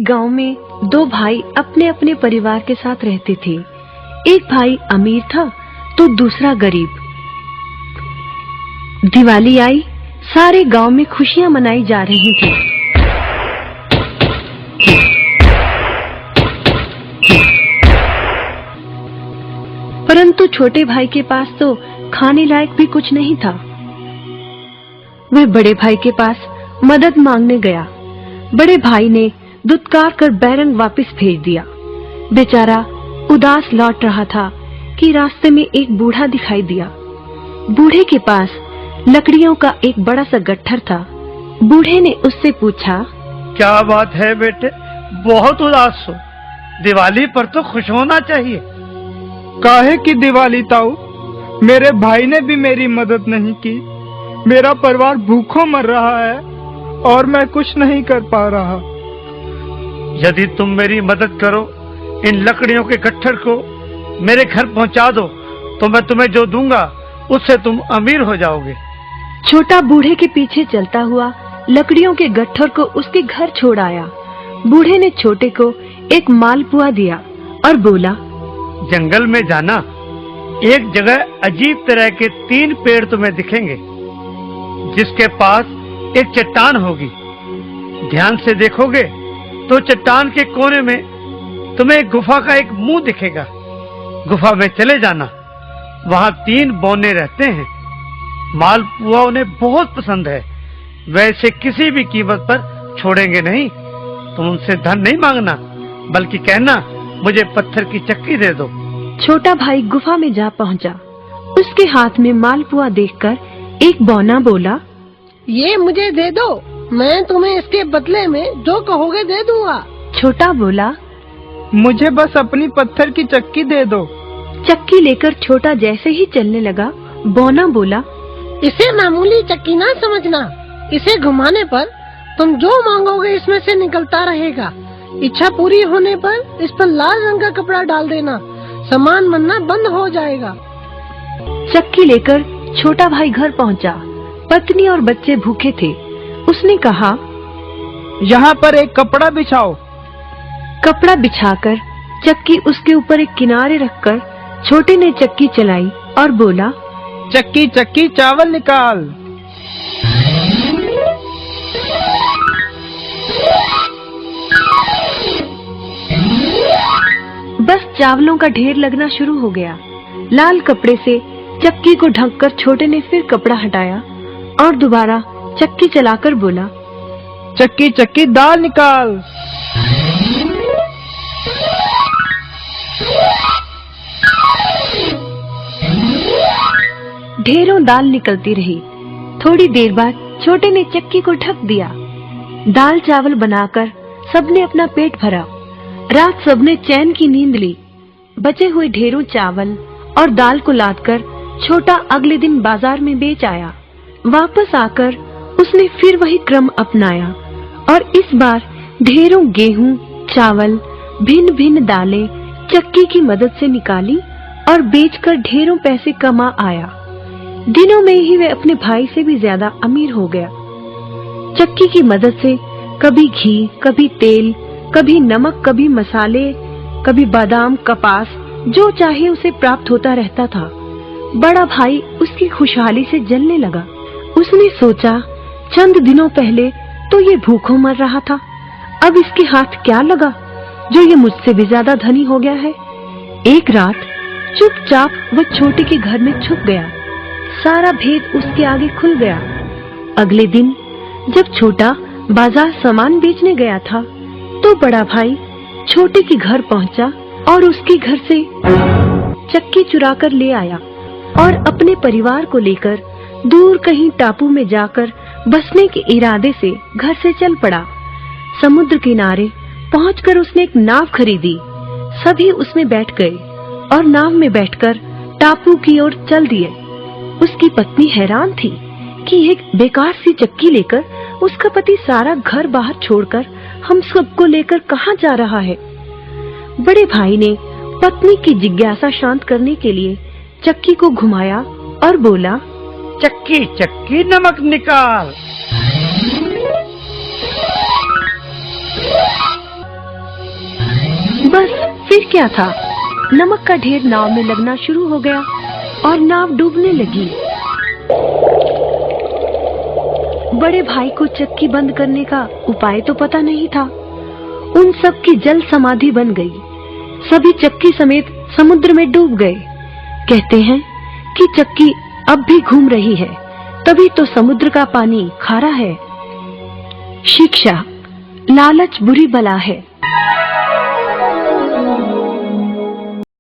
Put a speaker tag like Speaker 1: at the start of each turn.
Speaker 1: एक गांव में दो भाई अपने अपने परिवार के साथ रहते थे। एक भाई अमीर था तो दूसरा गरीब। दिवाली आई, सारे गांव में खुशियां मनाई जा रही थी। परंतु छोटे भाई के पास तो खाने लायक भी कुछ नहीं था। वह बड़े भाई के पास मदद मांगने गया। बड़े भाई ने दुत्कार कर बैरंग वापस भेज दिया। बेचारा उदास लौट रहा था कि रास्ते में एक बूढ़ा दिखाई दिया। बूढ़े के पास लकड़ियों का एक बड़ा सा गट्ठर था। बूढ़े ने उससे पूछा,
Speaker 2: क्या बात है बेटे, बहुत उदास हो? दिवाली पर तो खुश होना चाहिए।
Speaker 3: काहे की दिवाली ताऊ, मेरे भाई ने भी मेरी मदद नहीं की। मेरा परिवार भूखों मर रहा है और मैं कुछ नहीं कर पा रहा।
Speaker 2: यदि तुम मेरी मदद करो, इन लकड़ियों के गट्ठर को मेरे घर पहुंचा दो, तो मैं तुम्हें जो दूंगा उससे तुम अमीर हो जाओगे।
Speaker 1: छोटा बूढ़े के पीछे चलता हुआ लकड़ियों के गट्ठर को उसके घर छोड़ आया। बूढ़े ने छोटे को एक मालपुआ दिया और बोला,
Speaker 2: जंगल में जाना, एक जगह अजीब तरह के 3 पेड़ तुम्हें दिखेंगे, जिसके पास एक चट्टान होगी। ध्यान से देखोगे तो चट्टान के कोने में तुम्हें एक गुफा का एक मुंह दिखेगा। गुफा में चले जाना, वहां 3 बौने रहते हैं। मालपुआ उन्हें बहुत पसंद है, वैसे किसी भी कीमत पर छोड़ेंगे नहीं। तुम उनसे धन नहीं मांगना, बल्कि कहना मुझे पत्थर की चक्की दे दो।
Speaker 1: छोटा भाई गुफा में जा पहुंचा। उसके हाथ में मालपुआ देखकर एक बौना बोला,
Speaker 4: ये मुझे दे दो, मैं तुम्हें इसके बदले में जो कहोगे दे दूंगा।
Speaker 1: छोटा बोला,
Speaker 3: मुझे बस अपनी पत्थर की चक्की दे दो।
Speaker 1: चक्की लेकर छोटा जैसे ही चलने लगा, बौना बोला,
Speaker 4: इसे मामूली चक्की ना समझना, इसे घुमाने पर तुम जो मांगोगे इसमें से निकलता रहेगा। इच्छा पूरी होने पर इस पर लाल रंग का कपड़ा डाल देना, सामान बनना बंद हो जाएगा।
Speaker 1: चक्की लेकर छोटा भाई घर पहुंचा। पत्नी और बच्चे भूखे थे। उसने कहा,
Speaker 3: यहाँ पर एक कपड़ा बिछाओ।
Speaker 1: कपड़ा बिछाकर चक्की उसके ऊपर एक किनारे रखकर छोटे ने चक्की चलाई और बोला,
Speaker 3: चक्की चक्की चावल निकाल।
Speaker 1: बस चावलों का ढेर लगना शुरू हो गया। लाल कपड़े से चक्की को ढककर छोटे ने फिर कपड़ा हटाया और दोबारा चक्की चलाकर बोला,
Speaker 3: चक्की चक्की दाल निकाल।
Speaker 1: ढेरों दाल निकलती रही। थोड़ी देर बाद छोटे ने चक्की को ढक दिया। दाल चावल बनाकर सबने अपना पेट भरा। रात सबने चैन की नींद ली। बचे हुए ढेरों चावल और दाल को लादकर छोटा अगले दिन बाजार में बेच आया। वापस आकर उसने फिर वही क्रम अपनाया और इस बार ढेरों गेहूं, चावल, भिन्न भिन्न दालें चक्की की मदद से निकाली और बेचकर ढेरों पैसे कमा आया। दिनों में ही वह अपने भाई से भी ज्यादा अमीर हो गया। चक्की की मदद से कभी घी, कभी तेल, कभी नमक, कभी मसाले, कभी बादाम, कपास, जो चाहे उसे प्राप्त होता रहता था। बड़ा भाई उसकी खुशहाली से जलने लगा। उसने सोचा, चंद दिनों पहले तो ये भूखों मर रहा था, अब इसके हाथ क्या लगा जो ये मुझसे भी ज्यादा धनी हो गया है। एक रात चुपचाप वह छोटे के घर में छुप गया। सारा भेद उसके आगे खुल गया। अगले दिन जब छोटा बाजार सामान बेचने गया था, तो बड़ा भाई छोटे के घर पहुंचा और उसके घर से चक्की चुरा कर ले आया और अपने परिवार को लेकर दूर कहीं टापू में जाकर बसने के इरादे से घर से चल पड़ा। समुद्र किनारे पहुंचकर उसने एक नाव खरीदी। सभी उसमें बैठ गए और नाव में बैठकर टापू की ओर चल दिए। उसकी पत्नी हैरान थी कि एक बेकार सी चक्की लेकर उसका पति सारा घर बाहर छोड़कर हम सबको लेकर कहाँ जा रहा है। बड़े भाई ने पत्नी की जिज्ञासा शांत करने के लिए चक्की को घुमाया और बोला,
Speaker 2: चक्की चक्की नमक निकाल।
Speaker 1: बस फिर क्या था, नमक का ढेर नाव में लगना शुरू हो गया और नाव डूबने लगी। बड़े भाई को चक्की बंद करने का उपाय तो पता नहीं था। उन सब की जल समाधि बन गई। सभी चक्की समेत समुद्र में डूब गए। कहते हैं कि चक्की अब भी घूम रही है, तभी तो समुद्र का पानी खारा है। शिक्षा, लालच बुरी बला है।